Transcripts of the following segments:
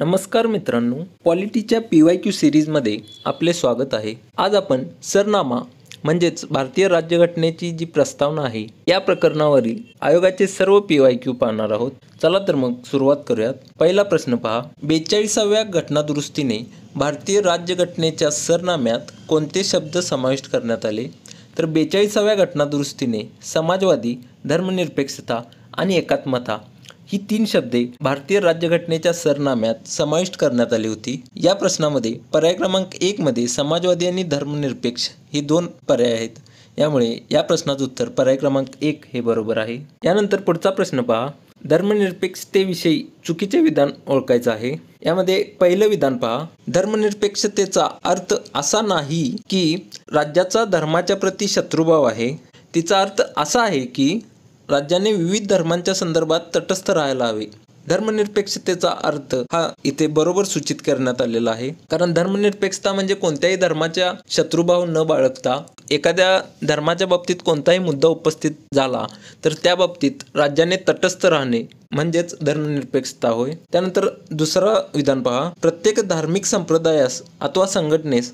नमस्कार मित्रांनो, पॉलिटीच्या PYQ सिरीजमध्ये आपले स्वागत आहे। आज आपण सरनामा म्हणजेच भारतीय राज्यघटनेची जी प्रस्तावना आहे या प्रकरणावरील आयोगाचे सर्व PYQ पाहणार आहोत। चला तर मग सुरुवात करूयात। पहिला प्रश्न पहा, 42व्या घटनादुरुस्तीने भारतीय राज्यघटनेच्या सरनाम्यात कोणते शब्द समाविष्ट करण्यात आले? तर 42व्या घटनादुरुस्तीने समाजवादी, धर्मनिरपेक्षता आणि एकात्मता ही 3 शब्दे भारतीय राज्यघटनेच्या सरनाम्यात समाविष्ट करण्यात आली होती। या प्रश्नामध्ये पर्याय क्रमांक 1 मध्ये समाजवादी आणि धर्मनिरपेक्ष हे 2 पर्याय आहेत, यामुळे या प्रश्नाचं उत्तर पर्याय क्रमांक 1 हे बरोबर आहे। यानंतर पुढचा प्रश्न पहा, धर्मनिरपेक्षतेविषयी चुकीचे विधान ओळखायचं आहे। यामध्ये पहिलं विधान पहा, धर्मनिरपेक्षतेचा अर्थ असा नाही की राज्याचा धर्माच्या प्रती शत्रुभाव आहे, तिचा अर्थ असा आहे की राज्याने विविध धर्मांच्या संदर्भात तटस्थ राहायला हवे। धर्मनिरपेक्षतेचा अर्थ हा इथे बरोबर सूचित करण्यात आलेला आहे, कारण धर्मनिरपेक्षता म्हणजे कोणत्याही धर्माच्या शत्रुभाव न बाळगता एखाद्या धर्माच्या बाबतीत कोणताही मुद्दा उपस्थित झाला तर त्या बाबतीत राज्याने तटस्थ राहणे म्हणजेच धर्मनिरपेक्षता होय। त्यानंतर दुसरा विधान पहा, प्रत्येक धार्मिक संप्रदायास अथवा संघटनेस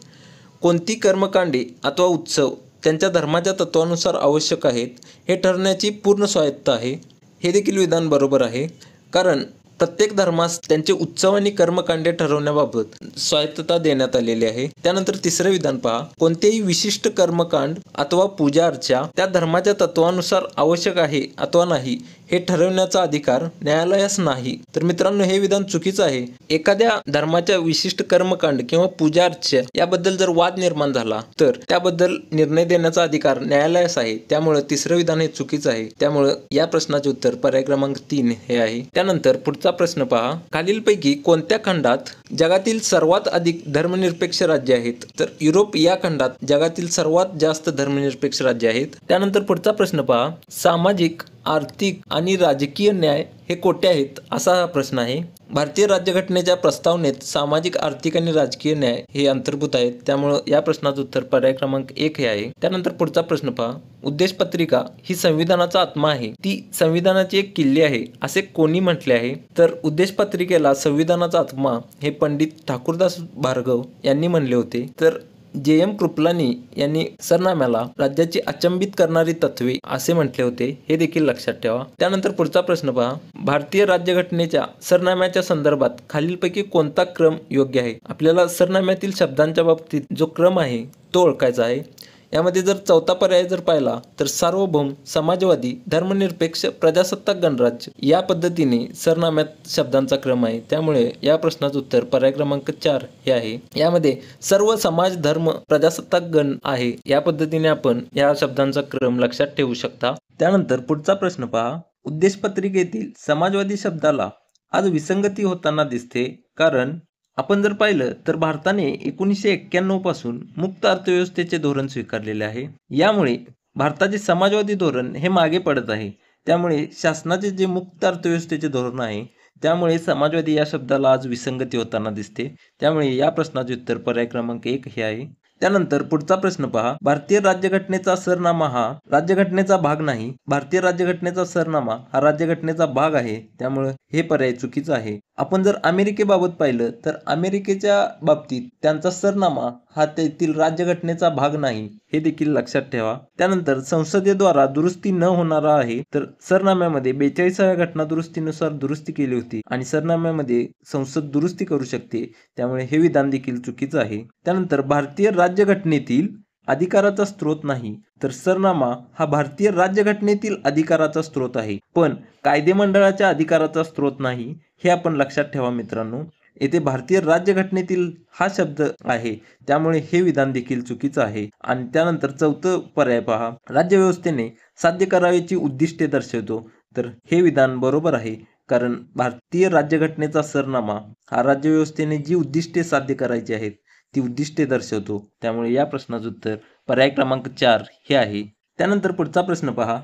कोणती कर्मकांडे अथवा उत्सव त्यांच्या धर्माच्या तत्वानुसार आवश्यक आहेत हे ठरवण्याची पूर्ण स्वायत्ता आहे। हे देखील विधान बरोबर आहे, कारण प्रत्येक धर्मास त्यांचे उत्सव आणि कर्मकांडे ठरवण्याबाबत स्वायत्तता देण्यात आलेली आहे। त्यानंतर तिसरे विधान पहा, कोणतेही विशिष्ट कर्मकांड अथवा पूजा अर्चा त्या धर्माच्या तत्वानुसार आवश्यक आहे अथवा नाही हे ठरवण्याचा अधिकार न्यायालयास नाही। तर मित्रांनो, हे विधान चुकीचं आहे। एखाद्या धर्माच्या विशिष्ट कर्मकांड किंवा पूजा अर्चा याबद्दल जर वाद निर्माण झाला तर त्याबद्दल निर्णय देण्याचा अधिकार न्यायालयास आहे, त्यामुळे तिसरं विधान हे चुकीचं आहे। त्यामुळे या प्रश्नाचे उत्तर पर्याय क्रमांक 3 हे आहे। त्यानंतर पुढचा प्रश्न पहा, खालीलपैकी कोणत्या खंडात जगातील सर्वात अधिक धर्मनिरपेक्ष राज्य आहेत? तर युरोप या खंडात जगातील सर्वात जास्त धर्मनिरपेक्ष राज्य आहेत। त्यानंतर पुढचा प्रश्न पहा, सामाजिक, आर्थिक आणि राजकीय न्याय हे कोठे आहेत असा हा प्रश्न आहे। भारतीय राज्यघटनेच्या प्रस्तावनेत सामाजिक, आर्थिक आणि राजकीय न्याय हे अंतर्भूत आहेत, त्यामुळे या प्रश्नाचं उत्तर पर्याय क्रमांक 1 हे आहे। त्यानंतर पुढचा प्रश्न पहा, उद्देशपत्रिका ही संविधानाचा आत्मा आहे, ती संविधानाची एक किल्ली आहे असे कोणी म्हटले आहे? तर उद्देशपत्रिकेला संविधानाचा आत्मा हे पंडित ठाकूरदास भार्गव यांनी म्हणले होते। तर JM कृपलानी यांनी सरनाम्याला राज्याची अचंबित करणारी तत्वे असे म्हटले होते, हे देखील लक्षात ठेवा। त्यानंतर पुढचा प्रश्न पहा, भारतीय राज्यघटनेच्या सरनाम्याच्या संदर्भात खालीलपैकी कोणता क्रम योग्य आहे? आपल्याला सरनाम्यातील शब्दांच्या बाबतीत जो क्रम आहे तो ओळखायचा आहे। यामध्ये जर चौथा पर्याय जर पाहिला तर सार्वभौम, समाजवादी, धर्मनिरपेक्ष, प्रजासत्ताक गणराज्य या पद्धतीने सरनाम्यात शब्दांचा क्रम आहे, त्यामुळे या प्रश्नाचं उत्तर पर्याय क्रमांक 4 हे आहे। यामध्ये सर्व समाज, धर्म, प्रजासत्ताक गण आहे, या पद्धतीने आपण या शब्दांचा क्रम लक्षात ठेवू शकता। त्यानंतर पुढचा प्रश्न पहा, उद्देशपत्रिकेतील समाजवादी शब्दाला आज विसंगती होताना दिसते, कारण आपण जर पाहिलं तर भारताने 1991 पासून मुक्त अर्थव्यवस्थेचे धोरण स्वीकारलेले आहे, यामुळे भारताचे समाजवादी धोरण हे मागे पडत आहे। त्यामुळे शासनाचे जे मुक्त अर्थव्यवस्थेचे धोरण आहे त्यामुळे समाजवादी या शब्दाला आज विसंगती होताना दिसते, त्यामुळे या प्रश्नाचे उत्तर पर्याय क्रमांक 1 हे आहे। त्यानंतर पुढचा प्रश्न पहा, भारतीय राज्यघटनेचा सरनामा हा राज्यघटनेचा भाग नाही, भारतीय राज्यघटनेचा सरनामा हा राज्यघटनेचा भाग आहे, त्यामुळे हे पर्याय चुकीचं आहे। आपण जर अमेरिकेबाबत पाहिलं तर अमेरिकेच्या बाबतीत त्यांचा सरनामा हा तेथील राज्यघटनेचा भाग नाही, हे देखील लक्षात ठेवा। त्यानंतर संसदेद्वारा दुरुस्ती न होणारा आहे, तर सरनाम्यामध्ये 42व्या घटनादुरुस्तीनुसार दुरुस्ती केली होती आणि सरनाम्यामध्ये संसद दुरुस्ती करू शकते, त्यामुळे हे विधान देखील चुकीचं आहे। त्यानंतर भारतीय राज्यघटनेतील अधिकाराचा स्रोत नाही, तर सरनामा हा भारतीय राज्यघटनेतील अधिकाराचा स्रोत आहे, पण कायदेमंडळाच्या अधिकाराचा स्रोत नाही, हे आपण लक्षात ठेवा मित्रांनो। येथे भारतीय राज्यघटनेतील हा शब्द आहे, त्यामुळे हे विधान देखील चुकीचं आहे। आणि त्यानंतर चौथं पर्याय पहा, राज्यव्यवस्थेने साध्य करावयाची उद्दिष्टे दर्शवतो, तर हे विधान बरोबर आहे, कारण भारतीय राज्यघटनेचा सरनामा हा राज्यव्यवस्थेने जी उद्दिष्टे साध्य करायची आहेत ती उद्दिष्टे दर्शवतो, त्यामुळे या प्रश्नाचं उत्तर पर्याय क्रमांक 4 हे आहे। त्यानंतर पुढचा प्रश्न पहा,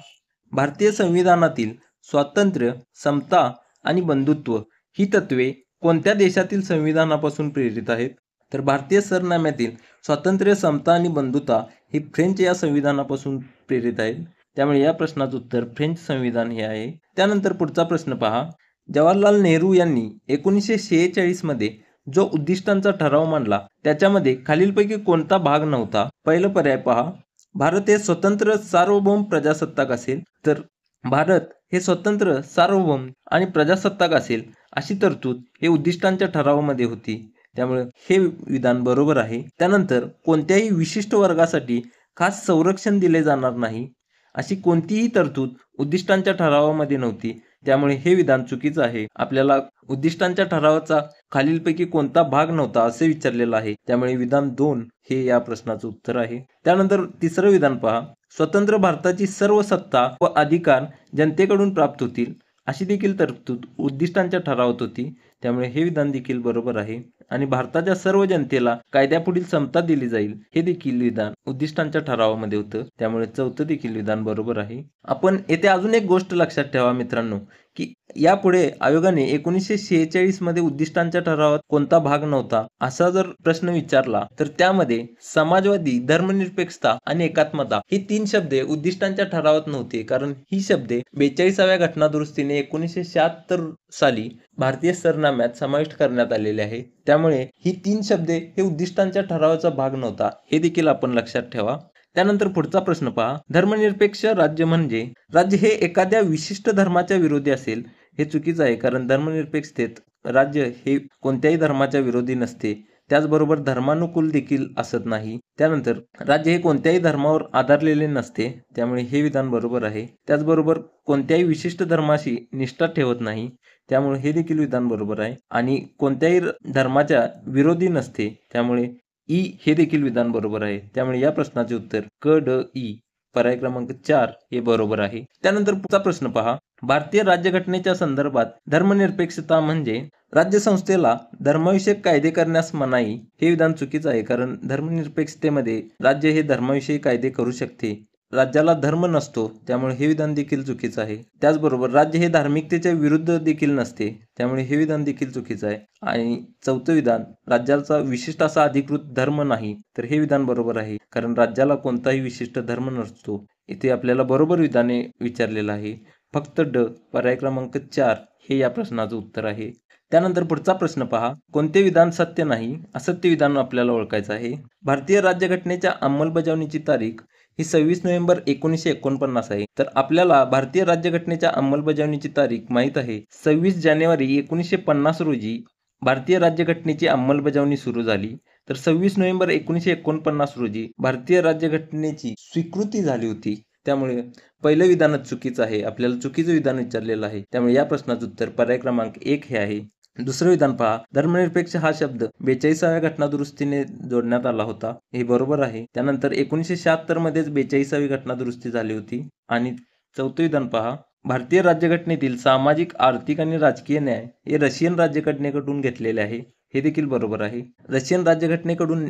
भारतीय संविधानातील स्वातंत्र्य, समता आणि बंधुत्व ही तत्वे कोणत्या देशातील संविधानापासून प्रेरित आहेत? तर भारतीय सरनाम्यातील स्वातंत्र्य, समता आणि बंधुता ही फ्रेंच या संविधानापासून प्रेरित आहेत, त्यामुळे या प्रश्नाचं उत्तर फ्रेंच संविधान हे आहे। त्यानंतर पुढचा प्रश्न पहा, जवाहरलाल नेहरू यांनी 1946 मध्ये जो उद्दिष्टांचा ठराव मांडला त्याच्यामध्ये खालीलपैकी कोणता भाग नव्हता? पहिलं पर्याय पहा, भारत हे स्वतंत्र सार्वभौम प्रजासत्ताक असेल, तर भारत हे स्वतंत्र सार्वभौम आणि प्रजासत्ताक असेल अशी तरतूद हे उद्दिष्टांच्या ठरावामध्ये होती, त्यामुळे हे विधान बरोबर आहे. त्यानंतर कोणत्याही विशिष्ट वर्गासाठी खास संरक्षण दिले जाणार नाही अशी कोणतीही तरतूद उद्दिष्टांच्या ठरावामध्ये नव्हती, त्यामुळे हे विधान चुकीचं आहे. आपल्याला उद्दिष्टांच्या ठरावाचा खालीलपैकी कोणता भाग नव्हता असे विचारलेलं आहे, त्यामुळे विधान 2 हे या प्रश्नाचं उत्तर आहे. त्यानंतर तिसरं विधान पहा, स्वतंत्र भारताची सर्व सत्ता व अधिकार जनतेकडून प्राप्त होतील अशी देखील तरतूद उद्दिष्टांच्या ठरावात होती, त्यामुळे हे विधान देखील बरोबर आहे. आणि भारताच्या सर्व जनतेला कायद्यापुढील समता दिली जाईल हे देखील विधान उद्दिष्टांच्या ठरावामध्ये होतं, त्यामुळे चौथं देखील विधान बरोबर आहे. आपण येथे अजून एक गोष्ट लक्षात ठेवा मित्रांनो, की यापुढे आयोगाने 1946 मध्ये उद्दिष्टांच्या ठरावात कोणता भाग नव्हता असा जर प्रश्न विचारला तर त्यामध्ये समाजवादी, धर्मनिरपेक्षता आणि एकात्मता ही 3 शब्दे उद्दिष्टांच्या ठरावात नव्हते, कारण ही शब्दे 42व्या घटनादुरुस्तीने 1976 साली भारतीय सरनाम्यात समाविष्ट करण्यात आलेले आहे, त्यामुळे ही 3 शब्दे हे उद्दिष्टांच्या ठरावाचा भाग नव्हता हे देखील आपण लक्षात ठेवा. त्यानंतर पुढचा प्रश्न पहा, धर्मनिरपेक्ष राज्य म्हणजे राज्य हे एखाद्या विशिष्ट धर्माच्या विरोधी असेल. हे चुकीचं आहे, कारण धर्मनिरपेक्षतेत राज्य हे कोणत्याही धर्माच्या विरोधी नसते, त्याचबरोबर धर्मानुकूल देखील असत नाही. त्यानंतर राज्य हे कोणत्याही धर्मावर आधारलेले नसते, त्यामुळे हे विधान बरोबर आहे. त्याचबरोबर कोणत्याही विशिष्ट धर्माशी निष्ठा ठेवत नाही, त्यामुळे हे देखील विधान बरोबर आहे. आणि कोणत्याही धर्माच्या विरोधी नसते, त्यामुळे ई हे देखील विधान बरोबर आहे. त्यामुळे या प्रश्नाचे उत्तर क ड ई पर्याय क्रमांक 4 हे बरोबर आहे. त्यानंतर पुढचा प्रश्न पहा, भारतीय राज्यघटनेच्या संदर्भात धर्मनिरपेक्षता म्हणजे राज्यसंस्थेला धर्मविषयक कायदे करण्यास मनाई. हे विधान चुकीचं आहे, कारण धर्मनिरपेक्षतेमध्ये राज्य हे धर्माविषयी कायदे करू शकते, राज्याला धर्म नसतो, त्यामुळे हे विधान देखील चुकीचं आहे. त्याचबरोबर राज्य हे धार्मिकतेच्या विरुद्ध देखील नसते, त्यामुळे हे विधान देखील चुकीचं आहे. आणि चौथं विधान, राज्याचा विशिष्ट असा अधिकृत धर्म नाही, तर हे विधान बरोबर आहे, कारण राज्याला कोणताही विशिष्ट धर्म नसतो. इथे आपल्याला बरोबर विधाने विचारलेलं आहे. फक्त ड पर्याय क्रमांक 4 हे या प्रश्नाचं उत्तर आहे. त्यानंतर पुढचा प्रश्न पहा, कोणते विधान सत्य नाही? असत्य विधान आपल्याला ओळखायचं आहे. भारतीय राज्यघटनेच्या अंमलबजावणीची तारीख ही 26 नोव्हेंबर 1949 आहे, तर आपल्याला भारतीय राज्यघटनेच्या अंमलबजावणीची तारीख माहीत आहे. 26 जानेवारी 1950 रोजी भारतीय राज्यघटनेची अंमलबजावणी सुरू झाली, तर 26 नोव्हेंबर 1949 रोजी भारतीय राज्यघटनेची स्वीकृती झाली होती, त्यामुळे पहिलं विधानच चुकीचं आहे. आपल्याला चुकीचं विधान विचारलेलं आहे, त्यामुळे या प्रश्नाचं उत्तर पर्याय क्रमांक 1 हे आहे. दुसरं विधान पहा, धर्मनिरपेक्ष हा शब्द 42व्या घटनादुरुस्तीने जोडण्यात आला होता. हे बरोबर आहे. त्यानंतर 1976 मध्येच 42वी घटनादुरुस्ती झाली होती. आणि चौथं विधान पहा, भारतीय राज्यघटनेतील सामाजिक, आर्थिक आणि राजकीय न्याय हे रशियन राज्यघटनेकडून घेतलेले आहे. हे देखील बरोबर आहे. रशियन राज्यघटनेकडून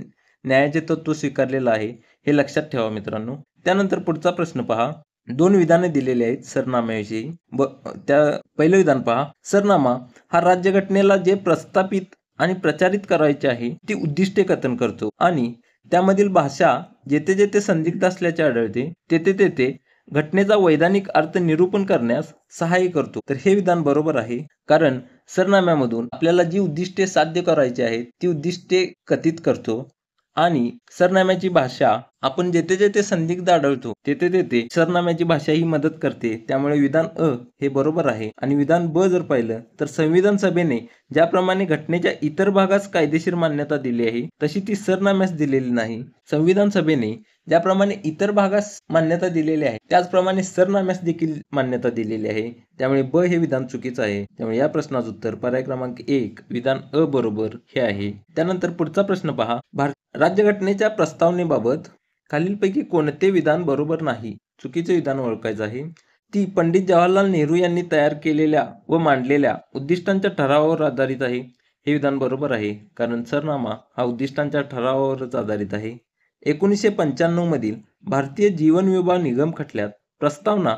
न्यायाचे तत्व स्वीकारलेलं आहे, हे लक्षात ठेवा मित्रांनो. त्यानंतर पुढचा प्रश्न पहा, 2 विधाने दिलेली आहेत सरनाम्याविषयी. त्या पहिलं विधान पहा, सरनामा हा राज्यघटनेला जे प्रस्थापित आणि प्रचारित करायचे आहे ती उद्दिष्टे कथन करतो आणि त्यामधील भाषा जेथे जेथे संदिग्ध असल्याचे आढळते तेथे तेथे घटनेचा वैधानिक अर्थ निरूपण करण्यास सहाय्य करतो. तर हे विधान बरोबर आहे, कारण सरनाम्यामधून आपल्याला जी उद्दिष्टे साध्य करायची आहेत ती उद्दिष्टे कथित करतो आणि सरनाम्याची भाषा आपण जेथे जेथे संदिग्ध आढळतो तेथे तेथे सरनाम्याची भाषा ही मदत करते, त्यामुळे विधान अ हे बरोबर आहे. आणि विधान ब जर पाहिलं तर संविधान सभेने ज्याप्रमाणे घटनेच्या इतर भागास कायदेशीर मान्यता दिली आहे तशी ती सरनाम्यास दिलेली नाही. संविधान सभेने ज्याप्रमाणे इतर भागास मान्यता दिलेली आहे त्याचप्रमाणे सरनाम्यास देखील मान्यता दिलेली आहे, त्यामुळे ब हे विधान चुकीचं आहे. त्यामुळे या प्रश्नाचं उत्तर पर्याय क्रमांक 1 विधान अ बरोबर हे आहे. त्यानंतर पुढचा प्रश्न पहा, राज्यघटनेच्या प्रस्तावनेबाबत खालीलपैकी कोणते विधान बरोबर नाही? चुकीचे विधान ओळखायचं आहे. ती पंडित जवाहरलाल नेहरू यांनी तयार केलेल्या व मांडलेल्या उद्दिष्टांच्या ठरावावर आधारित आहे. हे विधान बरोबर आहे, कारण सरनामा हा उद्दिष्टांच्या ठरावावरच आधारित आहे. 1995 मधील भारतीय जीवन विमा निगम खटल्यात प्रस्तावना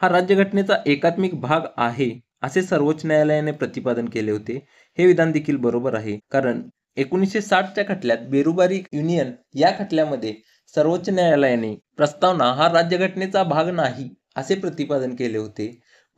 हा राज्यघटनेचा एकात्मिक भाग आहे असे सर्वोच्च न्यायालयाने प्रतिपादन केले होते. हे विधान देखील बरोबर आहे, कारण 1960च्या खटल्यात बेरुबारी युनियन या खटल्यामध्ये सर्वोच्च न्यायालयाने प्रस्तावना हा राज्यघटनेचा भाग नाही असे प्रतिपादन केले होते.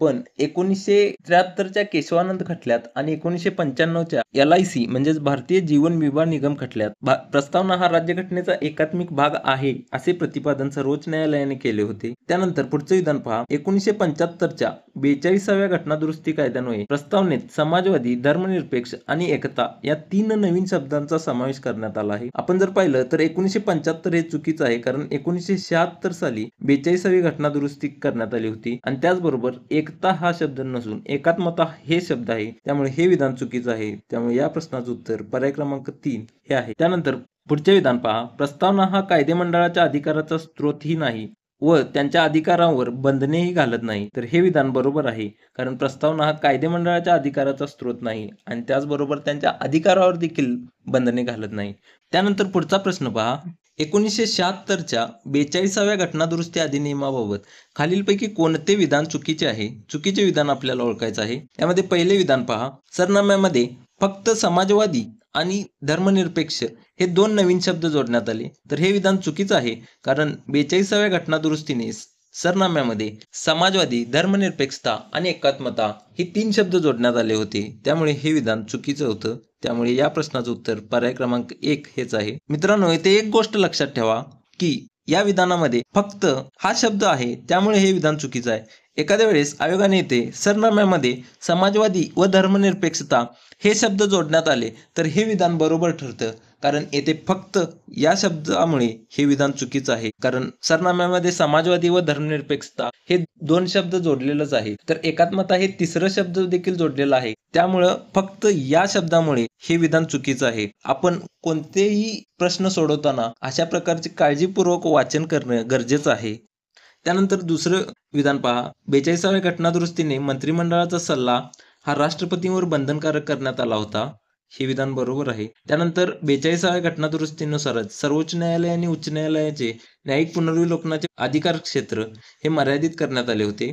पण 1973च्या केशवानंद खटल्यात आणि 1995च्या LIC म्हणजेच भारतीय जीवन विमा निगम खटल्यात प्रस्तावना हा राज्यघटनेचा एकात्मिक भाग आहे असे प्रतिपादन सर्वोच्च न्यायालयाने केले होते. त्यानंतर पुढचे विधान पहा. 1975च्या 42व्या घटनादुरुस्ती कायद्यान्वये प्रस्तावनेत समाजवादी, धर्मनिरपेक्ष आणि एकता या 3 नवीन शब्दांचा समावेश करण्यात आला आहे. आपण जर पाहिलं तर 1975 हे चुकीचं आहे, कारण 1976 साली 42वी घटनादुरुस्ती करण्यात आली होती आणि त्याचबरोबर एकता हा शब्द नसून एकात्मता हे शब्द आहे, त्यामुळे हे विधान चुकीचं आहे. त्यामुळे या प्रश्नाचं उत्तर पर्याय क्रमांक 3 हे आहे. त्यानंतर पुढचे विधान पहा. प्रस्तावना हा कायदेमंडळाच्या अधिकाराचा स्रोतही नाही व त्यांच्या अधिकारांवर बंधनेही घालत नाही. तर हे विधान बरोबर आहे, कारण प्रस्तावना हा कायदेमंडळाच्या अधिकाराचा स्रोत नाही आणि त्याचबरोबर त्यांच्या अधिकारावर देखील बंधने घालत नाही. त्यानंतर पुढचा प्रश्न पहा. 1976च्या 42व्या घटनादुरुस्ती अधिनियमाबाबत खालीलपैकी कोणते विधान चुकीचे आहे? चुकीचे विधान आपल्याला ओळखायचं आहे. यामध्ये पहिले विधान पहा. सरनाम्यामध्ये फक्त समाजवादी आणि धर्मनिरपेक्ष हे 2 नवीन शब्द जोडण्यात आले. तर हे विधान चुकीचं आहे, कारण 42व्या घटनादुरुस्तीने सरनाम्यामध्ये समाजवादी, धर्मनिरपेक्षता आणि एकात्मता ही 3 शब्द जोडण्यात आले होते. त्यामुळे हे विधान चुकीचं होतं. त्यामुळे या प्रश्नाचं उत्तर पर्याय क्रमांक 1 हेच आहे. मित्रांनो, इथे एक गोष्ट लक्षात ठेवा की या विधानामध्ये फक्त हा शब्द आहे, त्यामुळे हे विधान चुकीचं आहे. एखाद्या वेळेस आयोगाने येथे सरनाम्यामध्ये समाजवादी व धर्मनिरपेक्षता हे शब्द जोडण्यात आले तर हे विधान बरोबर ठरतं, कारण येथे फक्त या शब्दामुळे हे विधान चुकीचं आहे, कारण सरनाम्यामध्ये समाजवादी व धर्मनिरपेक्षता हे 2 शब्द जोडलेलंच आहे. तर एकात्मता हे 3रं शब्द देखील जोडलेलं आहे, त्यामुळं फक्त या शब्दामुळे हे विधान चुकीचं आहे. आपण कोणतेही प्रश्न सोडवताना अशा प्रकारचे काळजीपूर्वक वाचन करणं गरजेचं आहे. त्यानंतर दुसरं विधान पहा. 42व्या घटनादुरुस्तीने मंत्रिमंडळाचा सल्ला हा राष्ट्रपतींवर बंधनकारक करण्यात आला होता. हे विधान बरोबर आहे. त्यानंतर 42व्या घटनादुरुस्तीनुसारच सर्वोच्च न्यायालय आणि उच्च न्यायालयाचे न्यायिक पुनर्विलोकनाचे अधिकार क्षेत्र हे मर्यादित करण्यात आले होते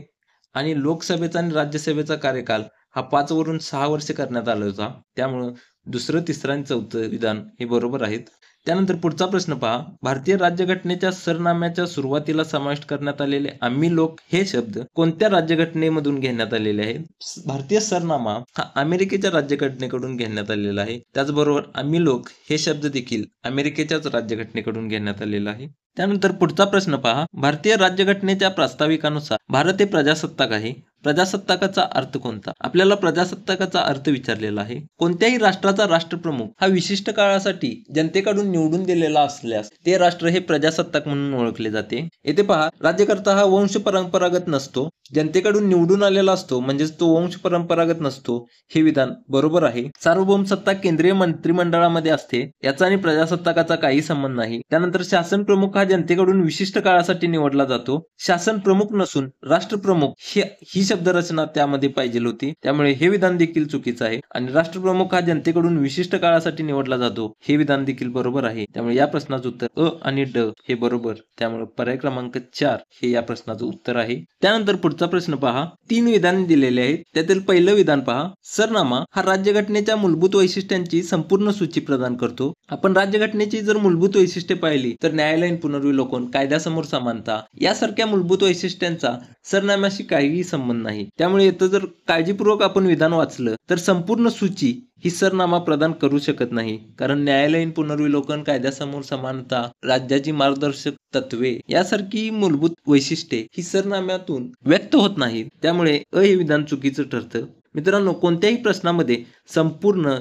आणि लोकसभेचा आणि राज्यसभेचा कार्यकाल हा 5 वरून 6 वर्षे करण्यात आला होता. त्यामुळं दुसरं, तिसरं आणि चौथं विधान हे बरोबर आहेत. त्यानंतर पुढचा प्रश्न पहा. भारतीय राज्यघटनेच्या सरनाम्याच्या सुरुवातीला समाविष्ट करण्यात आलेले आम्ही लोक हे शब्द कोणत्या राज्यघटनेमधून घेण्यात आलेले आहेत? भारतीय सरनामा हा अमेरिकेच्या राज्यघटनेकडून घेण्यात आलेला आहे. त्याचबरोबर आम्ही लोक हे शब्द देखील अमेरिकेच्याच राज्यघटनेकडून घेण्यात आलेला आहे. त्यानंतर पुढचा प्रश्न पहा. भारतीय राज्यघटनेच्या प्रास्ताविकानुसार भारत हे प्रजासत्ताक आहे. प्रजासत्ताकाचा अर्थ कोणता? आपल्याला प्रजासत्ताकाचा अर्थ विचारलेला आहे. कोणत्याही राष्ट्राचा राष्ट्रप्रमुख हा विशिष्ट काळासाठी जनतेकडून निवडून दिलेला असल्यास ते राष्ट्र हे प्रजासत्ताक म्हणून ओळखले जाते. येथे पहा, राज्यकर्ता हा वंश परंपरागत नसतो, जनतेकडून निवडून आलेला असतो, म्हणजेच तो वंश परंपरागत नसतो. हे विधान बरोबर आहे. सार्वभौम सत्ता केंद्रीय मंत्रिमंडळामध्ये असते, याचा आणि प्रजासत्ताकाचा काही संबंध नाही. त्यानंतर शासन प्रमुख हा जनतेकडून विशिष्ट काळासाठी निवडला जातो. शासन प्रमुख नसून राष्ट्रप्रमुख ही शब्दरचना त्यामध्ये पाहिजे होती, त्यामुळे हे विधान देखील चुकीचं आहे. आणि राष्ट्रप्रमुख हा जनतेकडून विशिष्ट काळासाठी निवडला जातो, हे विधान देखील बरोबर आहे. त्यामुळे या प्रश्नाचं उत्तर अ आणि ड हे बरोबर. त्यामुळे पर्याय क्रमांक 4 हे या प्रश्नाचं उत्तर आहे. त्यानंतर पुढचा प्रश्न पहा. 3 विधान दिलेले आहेत. त्यातील पहिलं विधान पहा. सरनामा हा राज्यघटनेच्या मूलभूत वैशिष्ट्यांची संपूर्ण सूची प्रदान करतो. आपण राज्यघटनेची जर मूलभूत वैशिष्ट्ये पाहिली तर न्यायालयीन पुनर्विलोकन, कायद्यासमोर समानता यासारख्या मूलभूत वैशिष्ट्यांचा सरनाम्याशी काहीही संबंध नाही. त्यामुळे इथं जर काळजीपूर्वक आपण विधान वाचलं तर संपूर्ण सूची ही सरनामा प्रदान करू शकत नाही, कारण न्यायालयीन पुनर्विलोकन, कायद्यासमोर समानता, राज्याची मार्गदर्शक तत्वे यासारखी मूलभूत वैशिष्ट्ये ही सरनाम्यातून व्यक्त होत नाहीत. त्यामुळे हे विधान चुकीचं ठरतं. मित्रांनो, कोणत्याही प्रश्नामध्ये संपूर्ण,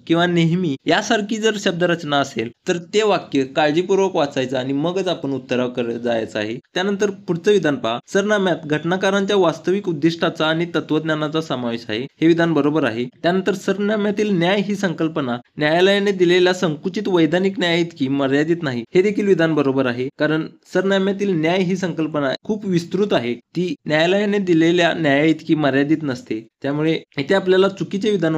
किंवा नेहमी यासारखी जर शब्दरचना असेल तर ते वाक्य काळजीपूर्वक वाचायचं आणि मगच आपण उत्तराकडे जायचं आहे. त्यानंतर पुढचं विधान पहा. सरनाम्यात घटनाकारांच्या वास्तविक उद्दिष्टाचा आणि तत्वज्ञानाचा समावेश आहे. हे विधान बरोबर आहे. त्यानंतर सरनाम्यातील न्याय ही संकल्पना न्यायालयाने दिलेल्या संकुचित वैधानिक न्याय इतकी मर्यादित नाही. हे देखील विधान बरोबर आहे, कारण सरनाम्यातील न्याय ही संकल्पना खूप विस्तृत आहे, ती न्यायालयाने दिलेल्या न्याय इतकी मर्यादित नसते. त्यामुळे इथे आपल्याला चुकीचे विधान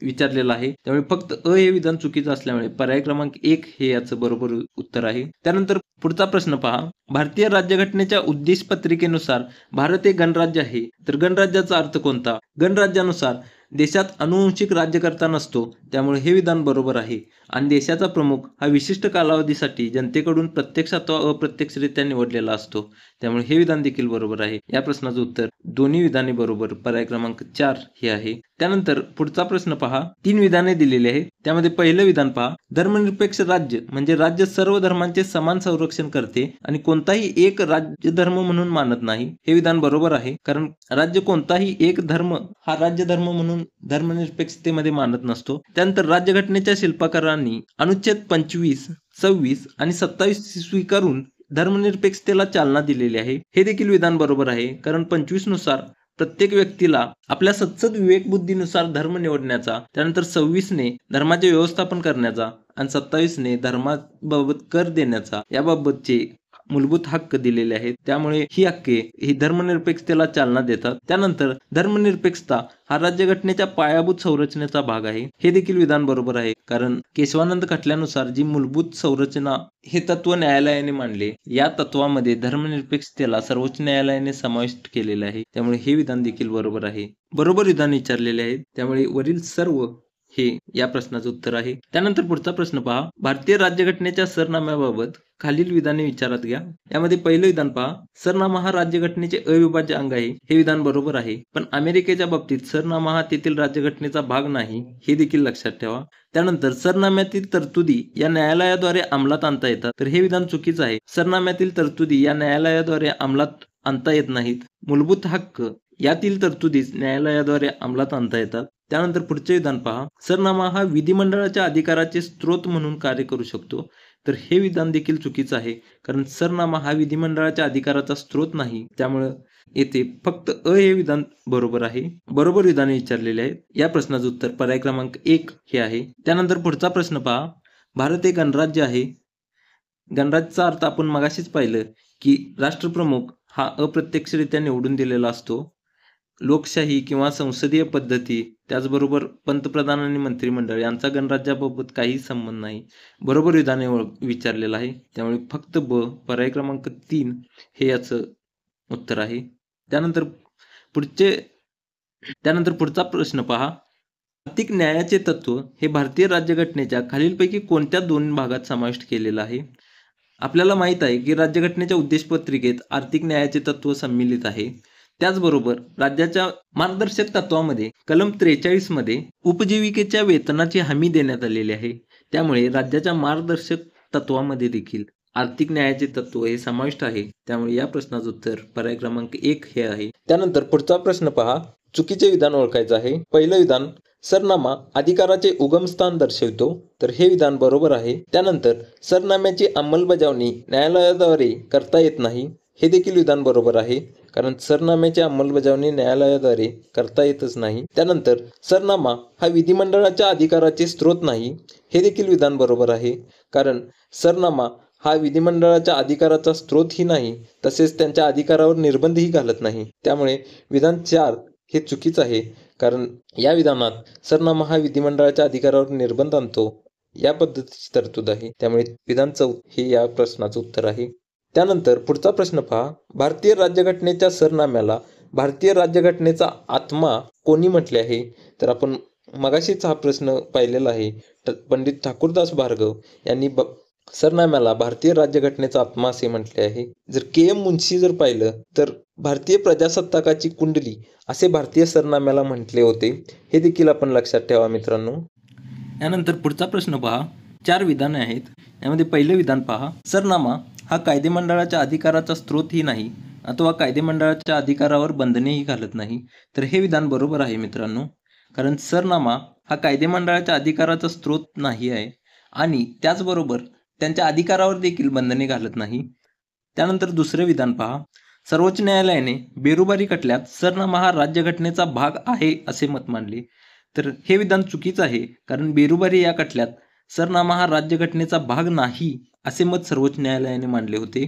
विचारलेलं आहे. त्यामुळे फक्त हे विधान चुकीचं असल्यामुळे पर्याय क्रमांक 1 हे याचं बरोबर उत्तर आहे. त्यानंतर पुढचा प्रश्न पहा. भारतीय राज्यघटनेच्या उद्देश पत्रिकेनुसार भारत हे गणराज्य आहे. तर गणराज्याचा अर्थ कोणता? गणराज्यानुसार देशात अनुवंशिक राज्यकर्ता नसतो, त्यामुळे हे विधान बरोबर आहे. आणि देशाचा प्रमुख हा विशिष्ट कालावधीसाठी जनतेकडून प्रत्यक्ष अथवा अप्रत्यक्षरित्या निवडलेला असतो, त्यामुळे हे विधान देखील बरोबर आहे. या प्रश्नाचं उत्तर दोन्ही विधाने बरोबर, पर्याय क्रमांक 4 हे आहे. त्यानंतर पुढचा प्रश्न पहा, 3 विधाने दिलेली आहेत. त्यामध्ये पहिलं विधान पहा, धर्मनिरपेक्ष राज्य म्हणजे राज्य सर्व धर्मांचे समान संरक्षण करते आणि कोणताही एक राज्य धर्म म्हणून मानत नाही. हे विधान बरोबर आहे, कारण राज्य कोणताही एक धर्म हा राज्य धर्म म्हणून धर्मनिरपेक्षतेमध्ये मानत नसतो. त्यानंतर राज्यघटनेच्या शिल्पकारांनी अनुच्छेद 25, 26 आणि 27 स्वीकारून धर्मनिरपेक्षतेला चालना दिलेली आहे. हे देखील विधान बरोबर आहे, कारण 25 नुसार प्रत्येक व्यक्तीला आपल्या सत्सद विवेकबुद्धीनुसार धर्म निवडण्याचा, त्यानंतर 26ने धर्माचे व्यवस्थापन करण्याचा आणि 27ने धर्माबाबत कर देण्याचा याबाबतचे मूलभूत हक्क दिलेले आहेत. त्यामुळे ही हक्के ही धर्मनिरपेक्षतेला चालना देतात. त्यानंतर धर्मनिरपेक्षता हा राज्यघटनेच्या पायाभूत संरचनेचा भाग आहे. हे देखील विधान बरोबर आहे, कारण केशवानंद खटल्यानुसार जी मूलभूत संरचना हे तत्व न्यायालयाने मांडले, या तत्वामध्ये धर्मनिरपेक्षतेला सर्वोच्च न्यायालयाने समाविष्ट केलेले आहे. त्यामुळे हे विधान देखील बरोबर आहे. बरोबर विधान विचारलेले आहेत, त्यामुळे वरील सर्व हे या प्रश्नाचं उत्तर आहे. त्यानंतर पुढचा प्रश्न पहा, भारतीय राज्यघटनेच्या सरनाम्याबाबत खालील विधाने विचारात घ्या. यामध्ये पहिलं विधान पहा, सरनामा हा राज्यघटनेचे अविभाज्य अंग आहे. हे विधान बरोबर आहे, पण अमेरिकेच्या बाबतीत सरनामा हा तेथील राज्यघटनेचा भाग नाही, हे देखील लक्षात ठेवा. त्यानंतर सरनाम्यातील तरतुदी या न्यायालयाद्वारे अंमलात आणता येतात, तर हे विधान चुकीचं आहे. सरनाम्यातील तरतुदी या न्यायालयाद्वारे अंमलात आणता येत नाहीत. मूलभूत हक्क यातील तरतुदीच न्यायालयाद्वारे अंमलात आणता येतात. त्यानंतर पुढचे विधान पहा, सरनामा हा विधिमंडळाच्या अधिकाराचे स्त्रोत म्हणून कार्य करू शकतो, तर हे विधान देखील चुकीचं आहे, कारण सरनामा हा विधिमंडळाच्या अधिकाराचा स्त्रोत नाही. त्यामुळे येथे फक्त हे विधान बरोबर आहे. बरोबर विधाने विचारलेले आहेत. या प्रश्नाचं उत्तर पर्याय क्रमांक 1 हे आहे. त्यानंतर पुढचा प्रश्न पहा, भारत हे गणराज्य आहे. गणराज्याचा अर्थ आपण मगाशीच पाहिलं की राष्ट्रप्रमुख हा अप्रत्यक्षरित्या निवडून दिलेला असतो. लोकशाही किंवा संसदीय पद्धती, त्याचबरोबर पंतप्रधान आणि मंत्रिमंडळ यांचा गणराज्याबाबत काही संबंध नाही. बरोबर विधाने विचारलेलं आहे, त्यामुळे फक्त पर्याय क्रमांक 3 हे याचं उत्तर आहे. त्यानंतर पुढचा प्रश्न पहा, आर्थिक न्यायाचे तत्व हे भारतीय राज्यघटनेच्या खालीलपैकी कोणत्या 2 भागात समाविष्ट केलेलं आहे? आपल्याला माहित आहे की राज्यघटनेच्या उद्देशपत्रिकेत आर्थिक न्यायाचे तत्व सम्मिलित आहे. त्याचबरोबर राज्याच्या मार्गदर्शक तत्वामध्ये कलम 43 मध्ये उपजीविकेच्या वेतनाची हमी देण्यात आलेली आहे. त्यामुळे राज्याच्या मार्गदर्शक तत्वामध्ये देखील आर्थिक न्यायाचे तत्व हे समाविष्ट आहे. त्यामुळे या प्रश्नाचं उत्तर पर्याय क्रमांक 1 हे आहे. त्यानंतर पुढचा प्रश्न पहा, चुकीचे विधान ओळखायचं आहे. पहिलं विधान, सरनामा अधिकाराचे उगमस्थान दर्शवितो, तर हे विधान बरोबर आहे. त्यानंतर सरनाम्याची अंमलबजावणी न्यायालयाद्वारे करता येत नाही, हे देखील विधान बरोबर आहे, कारण सरनाम्याची अंमलबजावणी न्यायालयाद्वारे करता येतच नाही. त्यानंतर सरनामा हा विधिमंडळाच्या अधिकाराचे स्त्रोत नाही, हे देखील विधान बरोबर आहे, कारण सरनामा हा विधिमंडळाच्या अधिकाराचा स्त्रोतही नाही, तसेच त्यांच्या अधिकारावर निर्बंधही घालत नाही. त्यामुळे विधान 4 हे चुकीचं आहे, कारण या विधानात सरनामा हा विधिमंडळाच्या अधिकारावर निर्बंध आणतो, या पद्धतीची तरतूद आहे. त्यामुळे विधान 4 हे या प्रश्नाचं उत्तर आहे. त्यानंतर पुढचा प्रश्न पहा, भारतीय राज्यघटनेच्या सरनाम्याला भारतीय राज्यघटनेचा आत्मा कोणी म्हटले आहे? तर आपण मगाशीच हा प्रश्न पाहिलेला आहे. पंडित ठाकूरदास भार्गव यांनी सरनाम्याला भारतीय राज्यघटनेचा आत्मा असे म्हटले आहे. जर के.एम. मुन्शी जर पाहिलं तर भारतीय प्रजासत्ताकाची कुंडली असे भारतीय सरनाम्याला म्हटले होते. हे देखील आपण लक्षात ठेवा मित्रांनो. यानंतर पुढचा प्रश्न पहा, 4 विधाने आहेत. यामध्ये पहिलं विधान पहा, सरनामा हा कायदेमंडळाच्या अधिकाराचा स्त्रोतही नाही अथवा कायदेमंडळाच्या अधिकारावर बंधनेही घालत नाही, तर हे विधान बरोबर आहे मित्रांनो, कारण सरनामा हा कायदेमंडळाच्या अधिकाराचा स्त्रोत नाही आहे आणि त्याचबरोबर त्यांच्या अधिकारावर देखील बंधने घालत नाही. त्यानंतर दुसरे विधान पहा, सर्वोच्च न्यायालयाने बेरुबारी खटल्यात सरनामा हा राज्यघटनेचा भाग आहे असे मत मांडले, तर हे विधान चुकीचं आहे, कारण बेरुबारी या खटल्यात सरनामा हा राज्यघटनेचा भाग नाही असे मत सर्वोच्च न्यायालयाने मांडले होते.